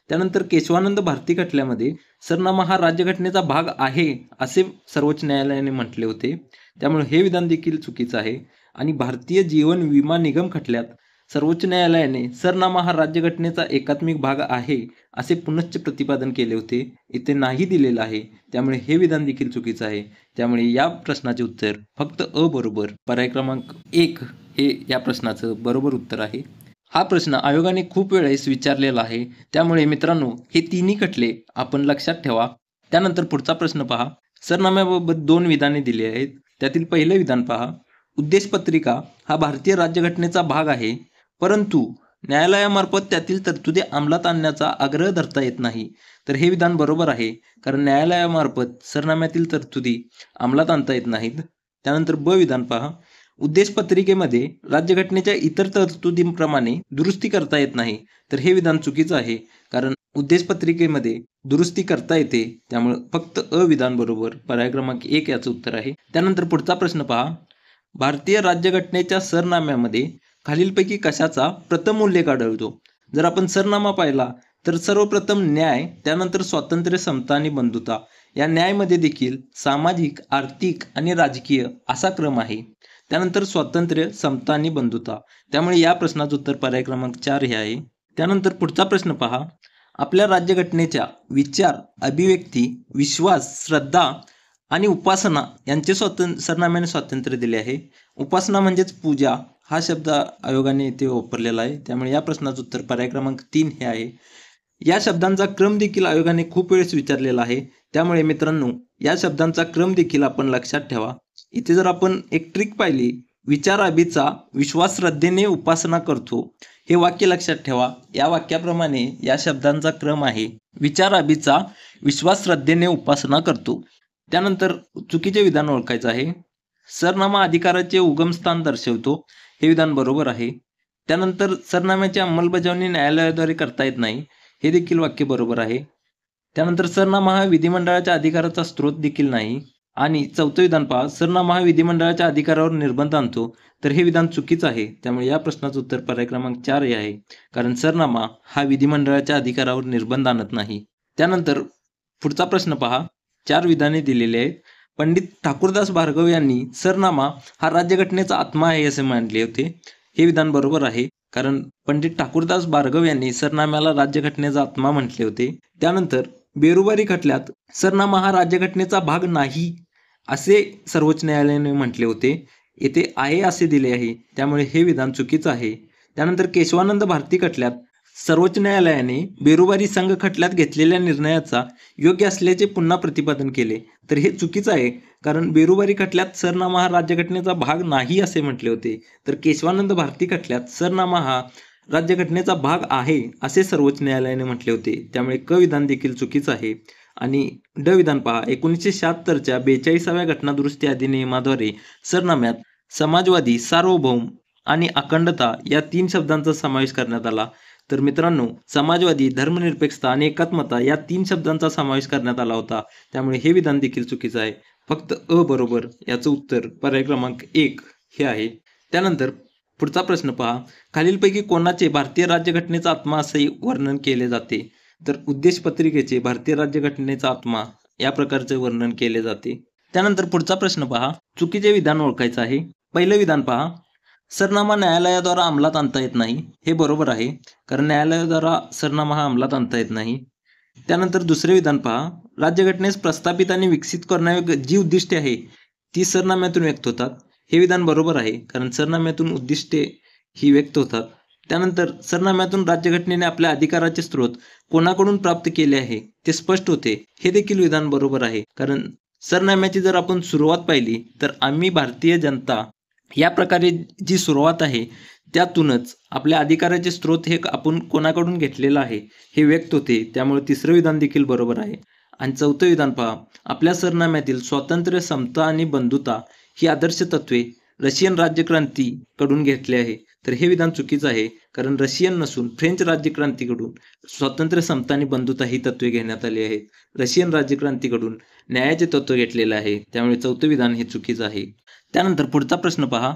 त्यानंतर केशवानंद भारती खटल्यामध्ये सरनामा हा राज्यघटनेचा भाग आहे असे सर्वोच्च न्यायालयाने म्हटले होते. त्यामुळे हे विधान देखील चुकीचं आहे. आणि भारतीय जीवन विमा निगम खटल्यात सर्वोच्च न्यायालयाने सरनामा हा राज्यघटनेचा एकात्मिक भाग आहे असे पुनश्च प्रतिपादन केले होते. इथे नाही दिलेलं आहे, त्यामुळे हे विधान देखील चुकीचं आहे. त्यामुळे या प्रश्नाचे उत्तर फक्त अ बरोबर, पर्याय क्रमांक 1 हे या प्रश्नाचं बरोबर उत्तर आहे. हा प्रश्न आयोगाने खूप वेळेस विचारलेला आहे, त्यामुळे मित्रांनो हे तिन्ही खटले आपण लक्षात ठेवा. त्यानंतर पुढचा प्रश्न पहा. सरनाम्याबाबत 2 विधाने दिली आहेत. त्यातील पहिले विधान पहा. उद्देशपत्रिका हा भारतीय राज्यघटनेचा भाग आहे, परंतु न्यायालयामार्फत त्यातील तरतुदी अंमलात आणण्याचा आग्रह धरता येत नाही. तर हे विधान बरोबर आहे, कारण न्यायालयामार्फत सरनाम्यातील तरतुदी अंमलात आणता येत नाहीत. त्यानंतर ब विधान पहा. उद्देशपत्रिकेमध्ये राज्यघटनेच्या इतर तरतुदींप्रमाणे दुरुस्ती करता येत नाही. तर हे विधान चुकीचं आहे, कारण उद्देशपत्रिकेमध्ये दुरुस्ती करता येते. त्यामुळे फक्त अ विधान बरोबर, पर्याय क्रमांक 1 याचं उत्तर आहे. त्यानंतर पुढचा प्रश्न पहा. भारतीय राज्यघटनेच्या सरनाम्यामध्ये खालीलपैकी कशाचा प्रथम उल्लेख आढळतो? जर आपण सरनामा पाहिला तर सर्वप्रथम न्याय, त्यानंतर स्वातंत्र्य, समता आणि बंधुता. या न्यायमध्ये देखील सामाजिक, आर्थिक आणि राजकीय असा क्रम आहे. त्यानंतर स्वातंत्र्य, समता आणि बंधुता. त्यामुळे या प्रश्नाचं उत्तर पर्याय क्रमांक 4 हे आहे. त्यानंतर पुढचा प्रश्न पहा. आपल्या राज्यघटनेच्या विचार, अभिव्यक्ती, विश्वास, श्रद्धा आणि उपासना यांचे सरनाम्याने स्वातंत्र्य दिले आहे. उपासना म्हणजेच पूजा हा शब्द आयोगाने इथे वापरलेला आहे. त्यामुळे या प्रश्नाचं उत्तर पर्याय क्रमांक 3 हे आहे. या शब्दांचा क्रम देखील आयोगाने खूप वेळेस विचारलेला आहे. त्यामुळे मित्रांनो या शब्दांचा क्रम देखील आपण लक्षात ठेवा. इथे जर आपण एक ट्रिक पाहिली, विचार अभिचा विश्वास श्रद्धेने उपासना करतो, हे वाक्य लक्षात ठेवा. या वाक्याप्रमाणे या शब्दांचा क्रम आहे. विचार अभिचा विश्वास श्रद्धेने उपासना करतो. त्यानंतर चुकीचे विधान ओळखायचं आहे. सरनामा अधिकाराचे उगमस्थान दर्शवतो. हे विधान बरोबर आहे. त्यानंतर सरनाम्याची अंमलबजावणी न्यायालयाद्वारे करता येत नाही. हे देखील वाक्य बरोबर आहे. त्यानंतर सरनामा हा विधिमंडळाच्या अधिकाराचा स्रोत देखील नाही. आणि चौथं विधान पहा. सरनामा हा विधिमंडळाच्या अधिकारावर निर्बंध आणतो. तर हे विधान चुकीचं आहे. त्यामुळे या प्रश्नाचं उत्तर पर्याय क्रमांक 4 हे आहे, कारण सरनामा हा विधिमंडळाच्या अधिकारावर निर्बंध आणत नाही. त्यानंतर पुढचा प्रश्न पहा. 4 विधाने दिलेली आहेत. पंडित ठाकूरदास भार्गव यांनी सरनामा हा राज्यघटनेचा आत्मा आहे असे मानले होते. हे विधान बरोबर आहे, कारण पंडित ठाकूरदास भार्गव यांनी सरनाम्याला राज्यघटनेचा आत्मा म्हटले होते. त्यानंतर बेरुबारी खटल्यात सरनामा हा राज्यघटनेचा भाग नाही असे सर्वोच्च न्यायालयाने म्हटले होते. येथे आहे असे दिले आहे, त्यामुळे हे विधान चुकीचं आहे. त्यानंतर केशवानंद भारती खटल्यात सर्वोच्च न्यायालयाने बेरुबारी संघ खटल्यात घेतलेल्या निर्णयाचा योग्य असल्याचे पुन्हा प्रतिपादन केले. तर हे चुकीचं आहे, कारण बेरुबारी खटल्यात सरनामा हा राज्यघटनेचा भाग नाही असे म्हटले होते. तर केशवानंद भारती खटल्यात सरनामा हा राज्यघटनेचा भाग आहे असे सर्वोच्च न्यायालयाने म्हटले होते. त्यामुळे क विधान देखील चुकीचं आहे. आणि ड विधान पहा. 1976च्या 42व्या घटनादुरुस्ती अधिनियमाद्वारे सरनाम्यात समाजवादी, सार्वभौम आणि अखंडता या 3 शब्दांचा समावेश करण्यात आला. तर मित्रांनो समाजवादी, धर्मनिरपेक्षता आणि एकात्मता या 3 शब्दांचा समावेश करण्यात आला होता. त्यामुळे हे विधान देखील चुकीचं आहे. फक्त अ बरोबर याचं उत्तर पर्याय क्रमांक 1 हे आहे. त्यानंतर पुढचा प्रश्न पहा. खालीलपैकी कोणाचे भारतीय राज्यघटनेचा आत्मा असे वर्णन केले जाते? तर उद्देशपत्रिकेचे भारतीय राज्यघटनेचा आत्मा या प्रकारचे वर्णन केले जाते. त्यानंतर पुढचा प्रश्न पहा. चुकीचे विधान ओळखायचं आहे. पहिलं विधान पहा. सरनामा न्यायालयाद्वारा अंमलात आणता येत नाही. हे बरोबर आहे, कारण न्यायालयाद्वारा सरनामा हा अंमलात आणता येत नाही. त्यानंतर दुसरे विधान पहा. राज्यघटनेस प्रस्थापित आणि विकसित करण्यायोग्य जी उद्दिष्टे आहे ती सरनाम्यातून व्यक्त होतात. हे विधान बरोबर आहे, कारण सरनाम्यातून उद्दिष्टे ही व्यक्त होतात. त्यानंतर सरनाम्यातून राज्यघटनेने आपल्या अधिकाराचे स्रोत कोणाकडून प्राप्त केले आहे ते स्पष्ट होते. हे देखील विधान बरोबर आहे, कारण सरनाम्याची जर आपण सुरुवात पाहिली तर आम्ही भारतीय जनता या प्रकारे जी सुरुवात आहे त्यातूनच आपल्या अधिकाराचे स्रोत हे आपण कोणाकडून घेतलेलं आहे हे व्यक्त होते. त्यामुळे तिसरं विधान देखील बरोबर आहे. आणि चौथं विधान पहा. आपल्या सरनाम्यातील स्वातंत्र्य, समता आणि बंधुता ही आदर्श तत्वे रशियन राज्यक्रांतीकडून घेतले आहे. तर हे विधान चुकीचं आहे, कारण रशियन नसून फ्रेंच राज्यक्रांतीकडून स्वातंत्र्य, समता आणि बंधुता ही तत्वे घेण्यात आली आहेत. रशियन राज्यक्रांतीकडून न्यायाचे तत्व घेतलेले आहे. त्यामुळे चौथं विधान हे चुकीचं आहे. त्यानंतर पुढचा प्रश्न पहा.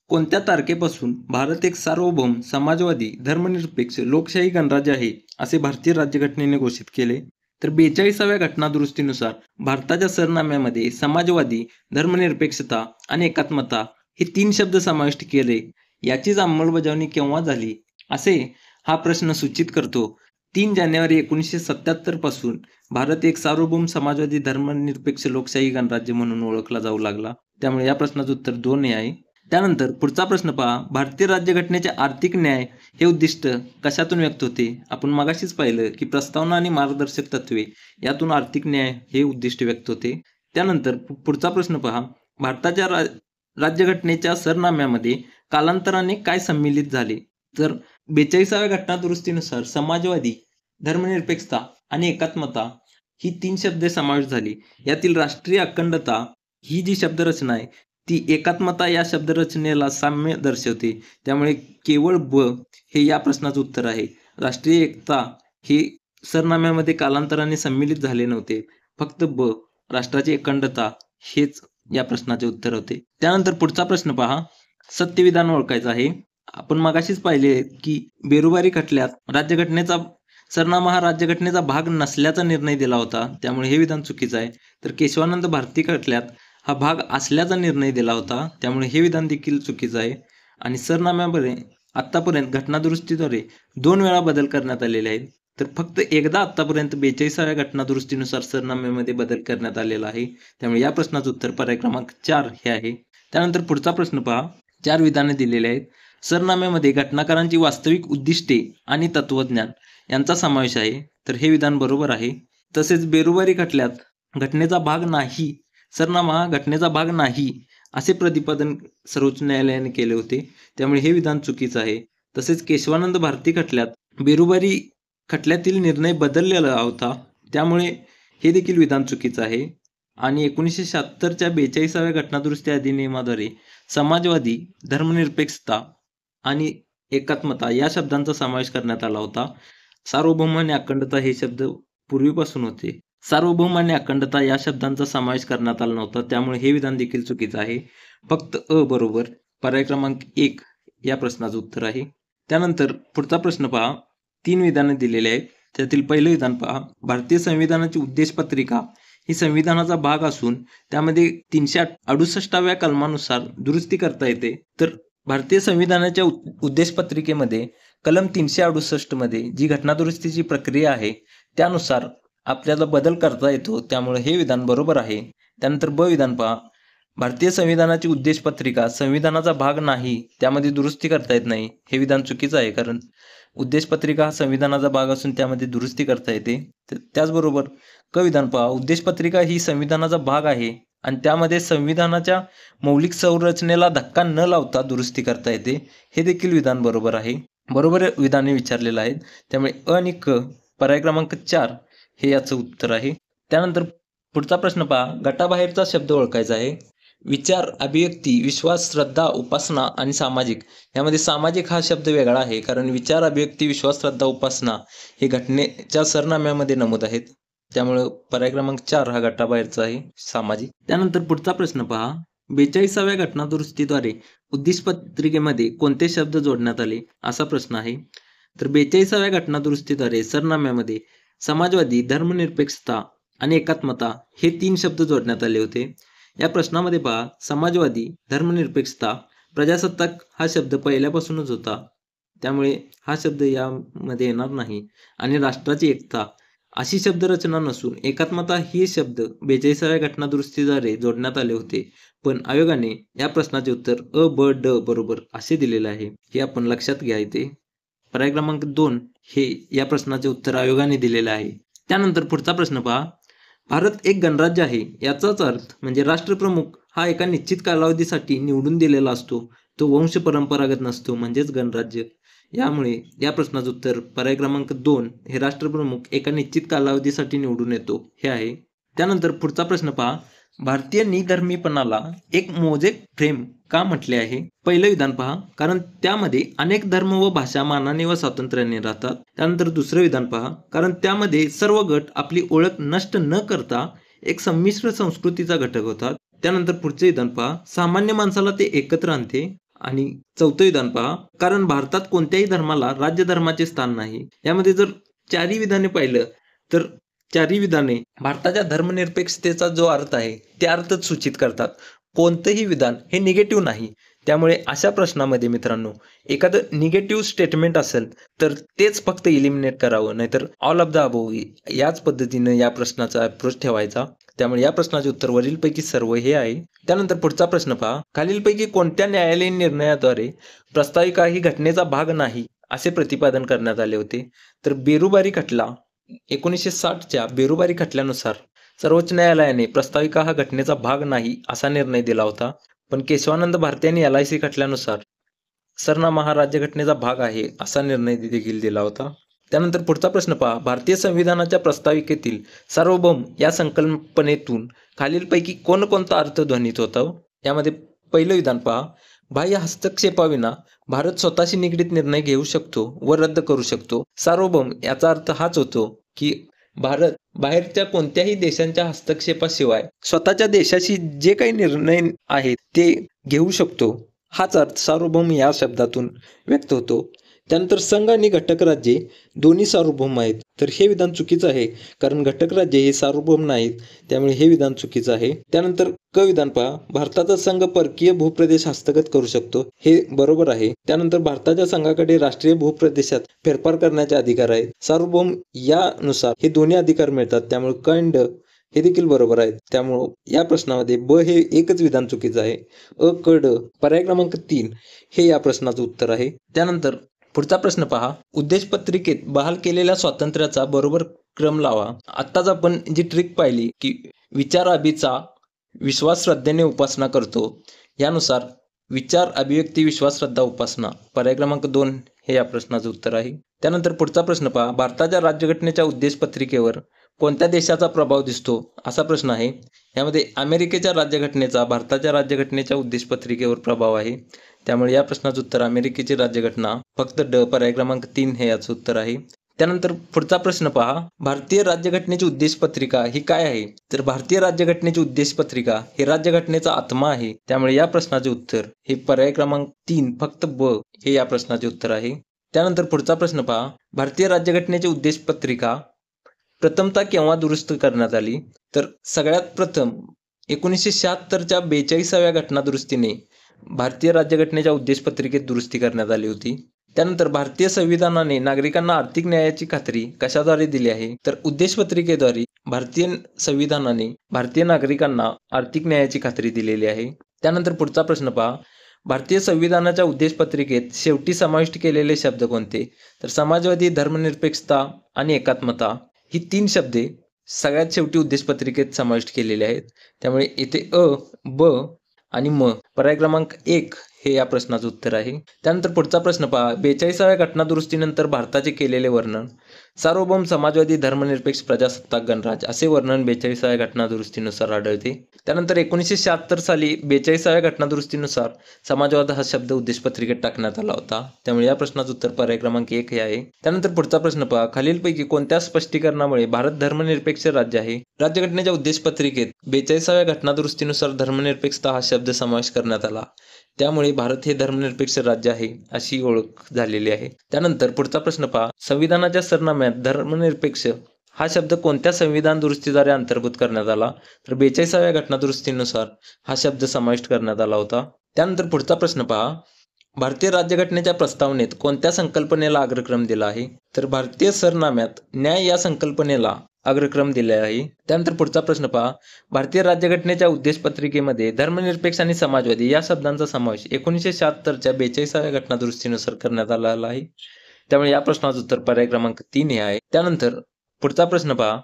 कोणत्या तारखेपासून भारत एक सार्वभौम, समाजवादी, धर्मनिरपेक्ष, लोकशाही गणराज्य आहे असे भारतीय राज्यघटनेने घोषित केले? तर 42व्या घटनादुरुस्तीनुसार भारताच्या सरनाम्यामध्ये समाजवादी, धर्मनिरपेक्षता आणि एकात्मता हे 3 शब्द समाविष्ट केले. याचीच अंमलबजावणी केव्हा झाली असे हा प्रश्न सूचित करतो. 3 जानेवारी 1977 पासून भारत एक सार्वभौम समाजवादी धर्मनिरपेक्ष लोकशाही गणराज्य म्हणून ओळखला जाऊ लागला. त्यामुळे या प्रश्नाचं उत्तर 2 हे आहे. त्यानंतर पुढचा प्रश्न पहा. भारतीय राज्यघटनेचे आर्थिक न्याय हे उद्दिष्ट कशातून व्यक्त होते? आपण मगाशीच पाहिलं की प्रस्तावना आणि मार्गदर्शक तत्वे यातून आर्थिक न्याय हे उद्दिष्ट व्यक्त होते. त्यानंतर पुढचा प्रश्न पहा. भारताच्या राज्यघटनेच्या सरनाम्यामध्ये कालांतराने काय सम्मिलित झाले? तर 42व्या घटना दुरुस्तीनुसार समाजवादी, धर्मनिरपेक्षता आणि एकात्मता ही 3 शब्द समावेश झाली. यातील राष्ट्रीय अखंडता ही जी शब्दरचना आहे ती एकात्मता या शब्दरचनेला साम्य दर्शवते. त्यामुळे केवळ ब हे या प्रश्नाचं उत्तर आहे. राष्ट्रीय एकता हे सरनाम्यामध्ये कालांतराने सम्मिलित झाले नव्हते. फक्त ब राष्ट्राची अखंडता हेच या प्रश्नाचे उत्तर होते. त्यानंतर पुढचा प्रश्न पहा. सत्यविधान ओळखायचं आहे. आपण मगाशीच पाहिले की बेरुबारी खटल्यात राज्यघटनेचा सरनामा हा राज्यघटनेचा भाग नसल्याचा निर्णय दिला होता. त्यामुळे हे विधान चुकीचं आहे. तर केशवानंद भारती खटल्यात हा भाग असल्याचा निर्णय दिला होता. त्यामुळे हे विधान देखील चुकीचं आहे. आणि सरनाम्यामध्ये आतापर्यंत घटनादुरुस्तीद्वारे 2 वेळा बदल करण्यात आलेले आहेत. तर फक्त एकदा आतापर्यंत 42व्या घटनादुरुस्तीनुसार सरनाम्यामध्ये बदल करण्यात आलेला आहे. त्यामुळे या प्रश्नाचं उत्तर पर्याय क्रमांक 4 हे आहे. त्यानंतर पुढचा प्रश्न पहा. 4 विधाने दिलेले आहेत. सरनाम्यामध्ये घटनाकारांची वास्तविक उद्दिष्टे आणि तत्वज्ञान यांचा समावेश आहे. तर हे विधान बरोबर आहे. तसेच बेरुबारी खटल्यात घटनेचा भाग नाही, सरनामा हा घटनेचा भाग नाही असे प्रतिपादन सर्वोच्च न्यायालयाने केले होते. त्यामुळे हे विधान चुकीचं आहे. तसेच केशवानंद भारती खटल्यात बेरुबारी खटल्यातील निर्णय बदललेला होता. त्यामुळे हे देखील विधान चुकीचं आहे. आणि 1976च्या 42व्या घटनादुरुस्ती अधिनियमाद्वारे समाजवादी, धर्मनिरपेक्षता आणि एकात्मता या शब्दांचा समावेश करण्यात आला होता. सार्वभौम आणि अखंडता हे शब्द पूर्वीपासून होते. सार्वभौम आणि अखंडता या शब्दांचा समावेश करण्यात आला नव्हता. त्यामुळे हे विधान देखील चुकीचं आहे. फक्त अ बरोबर पर्याय क्रमांक 1 या प्रश्नाचं उत्तर आहे. त्यानंतर पुढचा प्रश्न पहा. 3 विधाने दिलेली आहेत. त्यातील पहिलं विधान पहा. भारतीय संविधानाची उद्देशपत्रिका ही संविधानाचा भाग असून त्यामध्ये 368व्या कलमानुसार दुरुस्ती करता येते. तर भारतीय संविधानाच्या उद्देशपत्रिकेमध्ये कलम 368 मध्ये जी घटनादुरुस्तीची प्रक्रिया आहे त्यानुसार आपल्याला बदल करता येतो. त्यामुळे हे विधान बरोबर आहे. त्यानंतर ब विधान पहा. भारतीय संविधानाची उद्देशपत्रिका संविधानाचा भाग नाही, त्यामध्ये दुरुस्ती करता येत नाही. हे विधान चुकीचं आहे. कारण उद्देशपत्रिका हा संविधानाचा भाग असून त्यामध्ये दुरुस्ती करता येते. त्याचबरोबर क विधान पहा. उद्देशपत्रिका ही संविधानाचा भाग आहे आणि त्यामध्ये संविधानाच्या मौलिक संरचनेला धक्का न लावता दुरुस्ती करता येते. हे देखील विधान बरोबर आहे. बरोबर विधाने विचारलेलं आहेत. त्यामुळे अ आणि क पर्याय क्रमांक 4 हे याचं उत्तर आहे. त्यानंतर पुढचा प्रश्न पहा. गटाबाहेरचा शब्द ओळखायचा आहे. विचार, अभिव्यक्ती, विश्वास, श्रद्धा, उपासना आणि सामाजिक यामध्ये सामाजिक हा शब्द वेगळा आहे. कारण विचार, अभिव्यक्ती, विश्वास, श्रद्धा, उपासना हे घटनेच्या सरनाम्यामध्ये नमूद आहेत. त्यामुळे पर्याय क्रमांक 4 हा गटाबाहेरचा आहे, सामाजिक. त्यानंतर पुढचा प्रश्न पहा. 42व्या घटनादुरुस्तीद्वारे उद्देशपत्रिकेमध्ये कोणते शब्द जोडण्यात आले असा प्रश्न आहे. तर 42व्या घटनादुरुस्तीद्वारे सरनाम्यामध्ये समाजवादी, धर्मनिरपेक्षता आणि एकात्मता हे 3 शब्द जोडण्यात आले होते. या प्रश्नामध्ये पहा. समाजवादी, धर्मनिरपेक्षता, प्रजासत्ताक हा शब्द पहिल्यापासूनच होता. त्यामुळे हा शब्द यामध्ये येणार नाही. आणि राष्ट्राची एकता अशी शब्दरचना नसून एकात्मता हे शब्द 42व्या घटनादुरुस्तीद्वारे जोडण्यात आले होते. पण आयोगाने या प्रश्नाचे उत्तर अ, ब, ड बरोबर असे दिलेले आहे. हे आपण लक्षात घ्यायचे. पर्याय क्रमांक 2 हे या प्रश्नाचे उत्तर आयोगाने दिलेले आहे. त्यानंतर पुढचा प्रश्न पहा. भारत एक गणराज्य आहे याचाच अर्थ म्हणजे राष्ट्रप्रमुख हा एका निश्चित कालावधीसाठी निवडून दिलेला असतो. तो वंश परंपरागत नसतो, म्हणजेच गणराज्य. यामुळे या प्रश्नाचं उत्तर पर्याय क्रमांक 2 हे राष्ट्रप्रमुख एका निश्चित कालावधीसाठी निवडून येतो हे आहे. त्यानंतर पुढचा प्रश्न पहा. भारतीय निधर्मीपणाला एक मोजेक फ्रेम का म्हटले आहे? पहिलं विधान पहा. कारण त्यामध्ये अनेक धर्म व भाषा मानाने व स्वातंत्र्याने राहतात. त्यानंतर दुसरं विधान पहा. कारण त्यामध्ये सर्व गट आपली ओळख नष्ट न करता एक संमिश्र संस्कृतीचा घटक होतात. त्यानंतर पुढचे विधान पहा. सामान्य माणसाला ते एकत्र आणते. आणि चौथं विधान पहा. कारण भारतात कोणत्याही धर्माला राज्य धर्माचे स्थान नाही. यामध्ये जर 4ही विधाने पाहिलं तर 4ही विधाने भारताच्या धर्मनिरपेक्षतेचा जो अर्थ आहे त्या अर्थच सूचित करतात. कोणतंही विधान हे निगेटिव्ह नाही. त्यामुळे अशा प्रश्नामध्ये मित्रांनो एखादं निगेटिव्ह स्टेटमेंट असेल तर तेच फक्त इलिमिनेट करावं, नाहीतर ऑल ऑफ द अबोव याच पद्धतीनं या प्रश्नाचा अप्रोच ठेवायचा. त्यामुळे या प्रश्नाचे उत्तर वरीलपैकी सर्व हे आहे. त्यानंतर पुढचा प्रश्न पहा, खालीलपैकी कोणत्या न्यायालयीन निर्णयाद्वारे प्रस्ताविका ही घटनेचा भाग नाही असे प्रतिपादन करण्यात आले होते? तर बेरुबारी खटला 1960च्या बेरुबारी खटल्यानुसार सर्वोच्च न्यायालयाने प्रस्ताविका हा घटनेचा भाग नाही असा निर्णय दिला होता. पण केशवानंद भारती आणि LIC खटल्यानुसार सरनामा हा राज्यघटनेचा भाग आहे असा निर्णय देखील दिला होता. त्यानंतर पुढचा प्रश्न पहा, भारतीय संविधानाच्या प्रस्ताविकेतील सार्वभौम या संकल्पनेतून खालीलपैकी कोणकोणता अर्थ ध्वनित होता? यामध्ये पहिलं विधान पहा, बाह्य हस्तक्षेपाविना भारत स्वतःशी निगडीत निर्णय घेऊ शकतो व रद्द करू शकतो. सार्वभौम याचा अर्थ हाच होतो की भारत बाहेरच्या कोणत्याही देशांच्या हस्तक्षेपाशिवाय स्वतःच्या देशाशी जे काही निर्णय आहेत ते घेऊ शकतो. हाच अर्थ सार्वभौम या शब्दातून व्यक्त होतो. त्यानंतर संघ आणि घटक राज्ये दोन्ही सार्वभौम आहेत. तर हे विधान चुकीचं आहे, कारण घटक राज्ये हे सार्वभौम नाहीत, त्यामुळे हे विधान चुकीचं आहे. त्यानंतर क विधान पहा, भारताचा संघ परकीय भूप्रदेश हस्तगत करू शकतो, हे बरोबर आहे. त्यानंतर भारताच्या संघाकडे राष्ट्रीय भूप्रदेशात फेरफार करण्याचे अधिकार आहेत. सार्वभौम यानुसार हे दोन्ही अधिकार मिळतात, त्यामुळे क आणि ड हे देखील बरोबर आहेत. त्यामुळे या प्रश्नामध्ये ब हे एकच विधान चुकीचं आहे. अ क ड पर्याय क्रमांक 3 हे या प्रश्नाचं उत्तर आहे. त्यानंतर पुढचा प्रश्न पहा, उद्देशपत्रिकेत बहाल केलेल्या स्वातंत्र्याचा बरोबर क्रम लावा. आत्ताच आपण जी ट्रिक पाहिली की विचार अभिचा विश्वास श्रद्धेने उपासना करतो, यानुसार विचार अभिव्यक्ती विश्वास श्रद्धा उपासना पर्याय क्रमांक 2 हे या प्रश्नाचं उत्तर आहे. त्यानंतर पुढचा प्रश्न पहा, भारताच्या राज्यघटनेच्या उद्देशपत्रिकेवर कोणत्या देशाचा प्रभाव दिसतो असा प्रश्न आहे. यामध्ये अमेरिकेच्या राज्यघटनेचा भारताच्या राज्यघटनेच्या उद्देशपत्रिकेवर प्रभाव आहे. त्यामुळे या प्रश्नाचं उत्तर अमेरिकेची राज्यघटना फक्त ड पर्याय क्रमांक 3 हे याचं उत्तर आहे. त्यानंतर पुढचा प्रश्न पहा, भारतीय राज्यघटनेची उद्देशपत्रिका ही काय आहे? तर भारतीय राज्यघटनेची उद्देशपत्रिका हे राज्यघटनेचा आत्मा आहे. त्यामुळे या प्रश्नाचे उत्तर हे पर्याय क्रमांक 3 फक्त ब हे या प्रश्नाचे उत्तर आहे. त्यानंतर पुढचा प्रश्न पहा, भारतीय राज्यघटनेची उद्देशपत्रिका प्रथमतः केव्हा दुरुस्त करण्यात आली? तर सगळ्यात प्रथम 1976च्या 42व्या घटनादुरुस्तीने भारतीय राज्यघटनेच्या उद्देशपत्रिकेत दुरुस्ती करण्यात आली होती. त्यानंतर भारतीय संविधानाने नागरिकांना आर्थिक न्यायाची खात्री कशाद्वारे दिली आहे? तर उद्देशपत्रिकेद्वारे भारतीय संविधानाने भारतीय नागरिकांना आर्थिक न्यायाची खात्री दिलेली आहे. त्यानंतर पुढचा प्रश्न पहा, भारतीय संविधानाच्या उद्देशपत्रिकेत शेवटी समाविष्ट केलेले शब्द कोणते? तर समाजवादी, धर्मनिरपेक्षता आणि एकात्मता ही 3 शब्दे सगळ्यात शेवटी उद्देशपत्रिकेत समाविष्ट केलेले आहेत. त्यामुळे इथे अ, ब आणि म पर्याय क्रमांक 1 हे या प्रश्नाचं उत्तर आहे. त्यानंतर पुढचा प्रश्न पहा, 42व्या घटनादुरुस्तीनंतर भारताचे केलेले वर्णन. सार्वभौम, समाजवादी, धर्मनिरपेक्ष, प्रजासत्ताक, गणराज्य असे वर्णन 42व्या घटनादुरुस्तीनुसार आढळते. त्यानंतर 1976 साली 42व्या घटनादुरुस्तीनुसार समाजवाद हा शब्द उद्देशपत्रिकेत टाकण्यात आला होता. त्यामुळे या प्रश्नाचं उत्तर पर्याय क्रमांक 1 हे आहे. त्यानंतर पुढचा प्रश्न पहा, खालीलपैकी कोणत्या स्पष्टीकरणामुळे भारत धर्मनिरपेक्ष राज्य आहे? राज्यघटनेच्या उद्देशपत्रिकेत 42व्या घटनादुरुस्तीनुसार धर्मनिरपेक्षता हा शब्द समावेश करण्यात आला. त्यामुळे भारत हे धर्मनिरपेक्ष राज्य आहे अशी ओळख झालेली आहे. त्यानंतर पुढचा प्रश्न पहा, संविधानाच्या सरनाम्यात धर्मनिरपेक्ष हा शब्द कोणत्या संविधान दुरुस्तीद्वारे अंतर्भूत करण्यात आला? तर 42व्या घटनादुरुस्तीनुसार हा शब्द समाविष्ट करण्यात आला होता. त्यानंतर पुढचा प्रश्न पहा, भारतीय राज्यघटनेच्या प्रस्तावनेत कोणत्या संकल्पनेला अग्रक्रम दिला आहे? तर भारतीय सरनाम्यात न्याय या संकल्पनेला अग्रक्रम दिले आहे. त्यानंतर पुढचा प्रश्न पहा, भारतीय राज्यघटनेच्या उद्देशपत्रिकेमध्ये धर्मनिरपेक्ष आणि समाजवादी या शब्दांचा समावेश 1976च्या 42व्या घटनादुरुस्तीनुसार करण्यात आला आहे. त्यामुळे या प्रश्नाचं उत्तर पर्याय क्रमांक 3 हे आहे. त्यानंतर पुढचा प्रश्न पहा,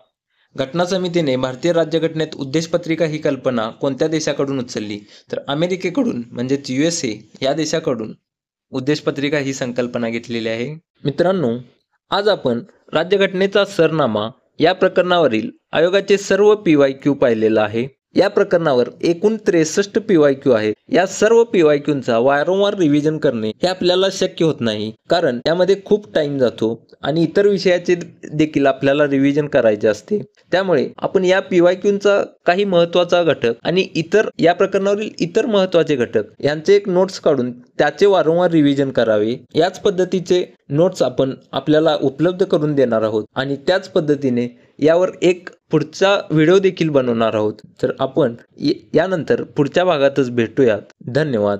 घटना समितीने भारतीय राज्यघटनेत उद्देशपत्रिका ही कल्पना कोणत्या देशाकडून उचलली? तर अमेरिकेकडून म्हणजेच USA या देशाकडून उद्देशपत्रिका ही संकल्पना घेतलेली आहे. मित्रांनो, आज आपण राज्यघटनेचा सरनामा या प्रकरणावरील आयोगाचे सर्व PYQ पाहिलेलं आहे. या प्रकरणावर एकूण 63 PYQ आहे. या सर्व PYQचा वारंवार रिव्हिजन करणे हे आपल्याला शक्य होत नाही, कारण त्यामध्ये खूप टाइम जातो आणि इतर विषयाचे देखील आपल्याला रिव्हिजन करायचे असते. त्यामुळे आपण या PYQचा काही महत्त्वाचा घटक आणि इतर या प्रकरणावरील इतर महत्त्वाचे घटक यांचे एक नोट्स काढून त्याचे वारंवार रिव्हिजन करावे. याच पद्धतीचे नोट्स आपण आपल्याला उपलब्ध करून देणार आहोत आणि त्याच पद्धतीने यावर एक पुढचा व्हिडिओ देखील बनवणार आहोत. तर आपण यानंतर पुढच्या भागातच भेटूयात. धन्यवाद.